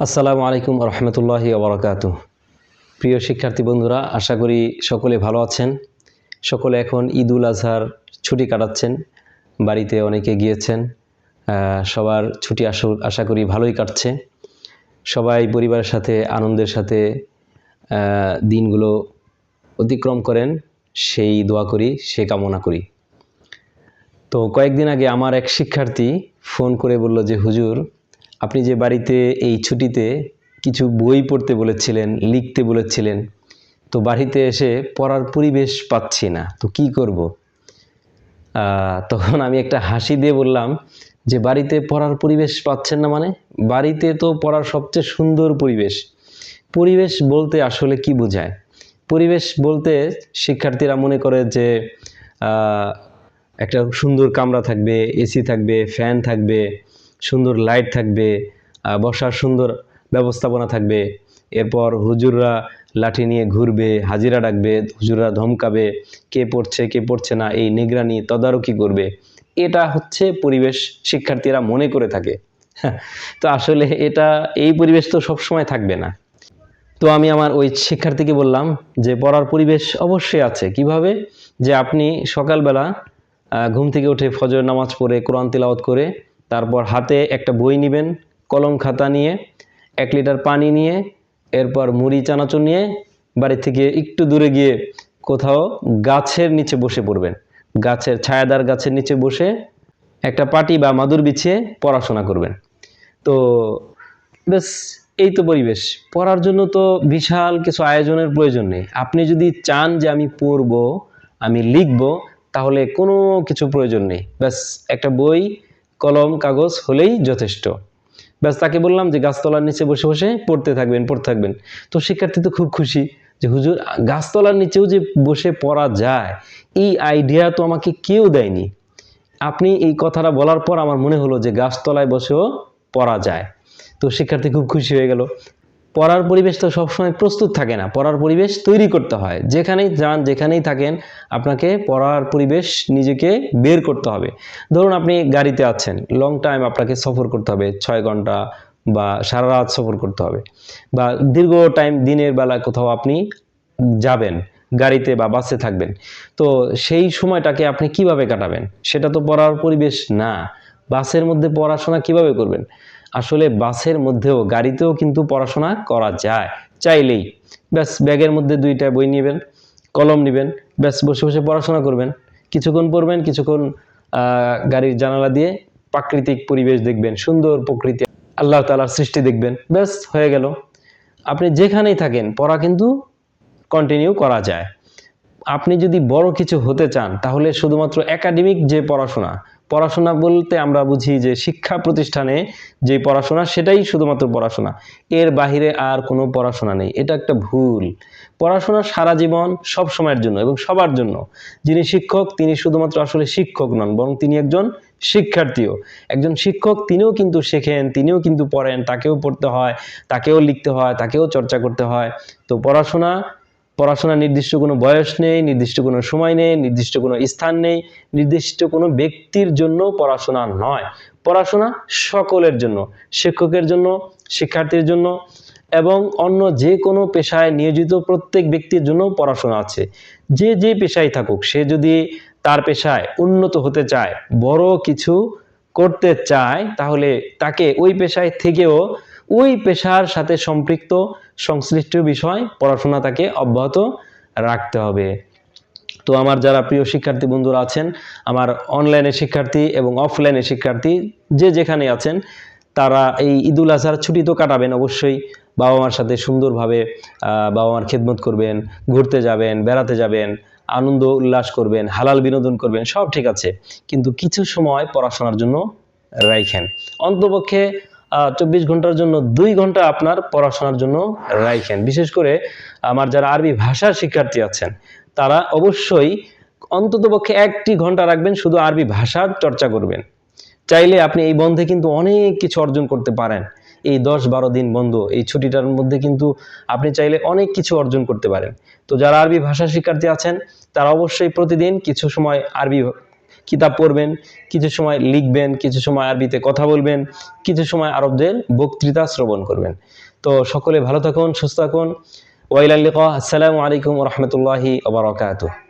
আসসালামু আলাইকুম রহমতুল্লাহি ওবরাকাতুহ। প্রিয় শিক্ষার্থী বন্ধুরা, আশা করি সকলে ভালো আছেন। সকলে এখন ঈদুল আজহার ছুটি কাটাচ্ছেন, বাড়িতে অনেকে গিয়েছেন। সবার ছুটি আশা করি ভালোই কাটছে। সবাই পরিবারের সাথে আনন্দের সাথে দিনগুলো অতিক্রম করেন, সেই দোয়া করি, সেই কামনা করি। তো কয়েকদিন আগে আমার এক শিক্ষার্থী ফোন করে বলল যে হুজুর, আপনি যে বাড়িতে এই ছুটিতে কিছু বই পড়তে বলেছিলেন, লিখতে বলেছিলেন, তো বাড়িতে এসে পড়ার পরিবেশ পাচ্ছি না, তো কি করব? তখন আমি একটা হাসি দিয়ে বললাম যে বাড়িতে পড়ার পরিবেশ পাচ্ছেন না মানে? বাড়িতে তো পড়ার সবচেয়ে সুন্দর পরিবেশ। পরিবেশ বলতে আসলে কি বোঝায়? পরিবেশ বলতে শিক্ষার্থীরা মনে করে যে একটা সুন্দর কামরা থাকবে, এসি থাকবে, ফ্যান থাকবে, সুন্দর লাইট থাকবে, বসার সুন্দর ব্যবস্থাপনা থাকবে। এরপর হুজুররা লাঠি নিয়ে ঘুরবে, হাজিরা ডাকবে, হুজুররা ধমকাবে, কে পড়ছে কে পড়ছে না এই নিগরানি তদারকি করবে। এটা হচ্ছে পরিবেশ শিক্ষার্থীরা মনে করে থাকে। তো আসলে এই পরিবেশ তো সবসময় থাকবে না। তো আমি আমার ওই শিক্ষার্থীকে বললাম যে পড়ার পরিবেশ অবশ্যই আছে। কিভাবে? যে আপনি সকালবেলা ঘুম থেকে উঠে ফজর নামাজ পড়ে কোরআন তিলাওয়াত করে তারপর হাতে একটা বই নেবেন, কলম খাতা নিয়ে, 1 লিটার পানি নিয়ে, এরপর মুড়ি চানাচুর নিয়ে বাড়ি থেকে একটু দূরে গিয়ে কোথাও গাছের নিচে বসে পড়বেন। গাছের ছায়াদার গাছের নিচে বসে একটা পাটি বা মাদুর বিছিয়ে পড়াশোনা করবেন। তো বেশ, এই তো পরিবেশ। পড়ার জন্য তো বিশাল কিছু আয়োজনের প্রয়োজন নেই। আপনি যদি চান যে আমি পড়ব, আমি লিখব, তাহলে কোনো কিছু প্রয়োজন নেই। ব্যাস একটা বই, কলম, কাগজ হলেই যথেষ্ট। ব্যাস তাকে বললাম যে গাছতলার নিচে বসে বসে পড়তে থাকবেন। তো শিক্ষার্থী তো খুব খুশি যে হুজুর, গাছতলার নিচেও যে বসে পড়া যায়, এই আইডিয়া তো আমাকে কেউ দেয়নি। আপনি এই কথাটা বলার পর আমার মনে হলো যে গাছতলায় বসেও পড়া যায়। তো শিক্ষার্থী খুব খুশি হয়ে গেল। পড়ার পরিবেশ তো সবসময় প্রস্তুত থাকে না, পড়ার পরিবেশ তৈরি করতে হয়। যেখানেই যান, যেখানেই থাকেন, আপনাকে পড়ার পরিবেশ নিজেকে বের করতে হবে। ধরুন আপনি গাড়িতে আছেন, লং টাইম আপনাকে সফর করতে হবে, 6 ঘন্টা বা সারা রাত সফর করতে হবে, বা দীর্ঘ টাইম দিনের বেলা কোথাও আপনি যাবেন, গাড়িতে বা বাসে থাকবেন। তো সেই সময়টাকে আপনি কিভাবে কাটাবেন? সেটা তো পড়ার পরিবেশ না। বাসের মধ্যে পড়াশোনা কিভাবে করবেন? আসলে বাসের মধ্যেও গাড়িতেও কিন্তু পড়াশোনা করা যায় চাইলেই। ব্যাস ব্যাগের মধ্যে 2টা বই নেবেন, কলম নেবেন, ব্যাস বসে বসে পড়াশোনা করবেন। কিছুক্ষণ পড়বেন, কিছুক্ষণ গাড়ির জানালা দিয়ে প্রাকৃতিক পরিবেশ দেখবেন, সুন্দর প্রকৃতি, আল্লাহ তাআলার সৃষ্টি দেখবেন। ব্যাস হয়ে গেল। আপনি যেখানেই থাকেন পড়া কিন্তু কন্টিনিউ করা যায়। আপনি যদি বড় কিছু হতে চান তাহলে শুধুমাত্র একাডেমিক যে পড়াশোনা বলতে আমরা বুঝি যে শিক্ষা প্রতিষ্ঠানে যে পড়াশোনা, সেটাই শুধুমাত্র পড়াশোনা, এর বাহিরে আর কোনো পড়াশোনা নেই। এটা একটা ভুল। পড়াশোনা সারা জীবন, সব সময়ের জন্য এবং সবার জন্য। যিনি শিক্ষক তিনি শুধুমাত্র আসলে শিক্ষক নন, বরং তিনি একজন শিক্ষার্থীও। একজন শিক্ষক তিনিও কিন্তু শেখেন, তিনিও কিন্তু পড়েন, তাকেও পড়তে হয়, তাকেও লিখতে হয়, তাকেও চর্চা করতে হয়। তো পড়াশোনা নির্দিষ্ট কোনো বয়স নেই, নির্দিষ্ট কোনো সময় নেই, নির্দিষ্ট কোনো স্থান নেই, নির্দিষ্ট কোনো ব্যক্তির জন্য পড়াশোনা নয়। পড়াশোনা সকলের জন্য, শিক্ষকের জন্য, শিক্ষার্থীর জন্য এবং অন্য যে কোনো পেশায় নিয়োজিত প্রত্যেক ব্যক্তির জন্য পড়াশোনা আছে। যে যে পেশায় থাকুক, সে যদি তার পেশায় উন্নত হতে চায়, বড় কিছু করতে চায়, তাহলে তাকে ওই পেশায় থেকেও ওই পেশার সাথে সম্পৃক্ত সংশ্লিষ্ট বিষয় পড়াশোনা তাকে অব্যাহত রাখতে হবে। তো আমার যারা প্রিয় শিক্ষার্থী বন্ধুরা আছেন, আমার অনলাইনে শিক্ষার্থী এবং অফলাইনে শিক্ষার্থী, যে যেখানে আছেন, তারা এই ঈদুল আজহার ছুটি তো কাটাবেন অবশ্যই। বাবা মার সাথে সুন্দরভাবে বাবা মার খেদমত করবেন, ঘুরতে যাবেন, বেড়াতে যাবেন, আনন্দ উল্লাস করবেন, হালাল বিনোদন করবেন, সব ঠিক আছে। কিন্তু কিছু সময় পড়াশোনার জন্য রাইখেন। অন্তপক্ষে 24 ঘন্টার জন্য 2 ঘন্টা আপনার পড়াশোনার জন্য রাইখেন। বিশেষ করে আমার যারা আরবি ভাষার শিক্ষার্থী আছেন, তারা অবশ্যই অন্ততপক্ষে 1টি ঘন্টা রাখবেন, শুধু আরবি ভাষার চর্চা করবেন। চাইলে আপনি এই বন্ধে কিন্তু অনেক কিছু অর্জন করতে পারেন। এই 10-12 দিন বন্ধ, এই ছুটিটার মধ্যে কিন্তু আপনি চাইলে অনেক কিছু অর্জন করতে পারেন। তো যারা আরবি ভাষা শিক্ষার্থী আছেন, তারা অবশ্যই প্রতিদিন কিছু সময় কিতাব পড়বেন, কিছু সময় লিখবেন, কিছু সময় আরবিতে কথা বলবেন, কিছু সময় আরবদের বক্তৃতা শ্রবণ করবেন। তো সকলে ভালো থাকুন, সুস্থ থাকুন। ওয়া ইলাল লিকা। আসসালামু আলাইকুম ওয়া রাহমাতুল্লাহি ওয়া বারাকাতুহু।